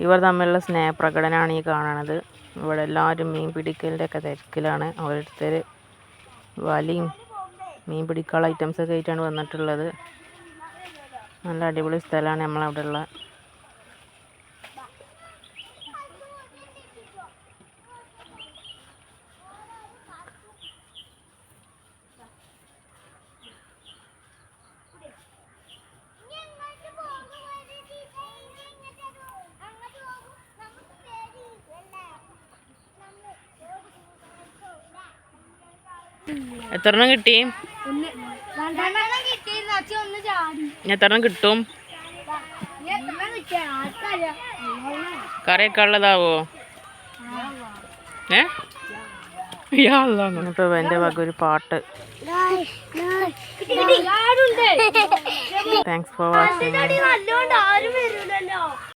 ഇവർ തമ്മിലുള്ള സ്നേഹപ്രകടനമാണ് ഈ കാണുന്നത്. ഇവിടെ എല്ലാവരും മീൻ പിടിക്കലിൻ്റെ ഒക്കെ തിരക്കിലാണ്. ഓരോരുത്തർ വലിയും മീൻ പിടിക്കാനുള്ള ഐറ്റംസൊക്കെ ആയിട്ടാണ് വന്നിട്ടുള്ളത്. നല്ല അടിപൊളി സ്ഥലമാണ് നമ്മളവിടെ ഉള്ള. എത്രണ്ണം കിട്ടി? എത്രണ്ണം കിട്ടും? കറിയൊക്കെ ഉള്ളതാവോ? ഇപ്പൊ എൻ്റെ വക ഒരു പാട്ട്. Thanks for watching.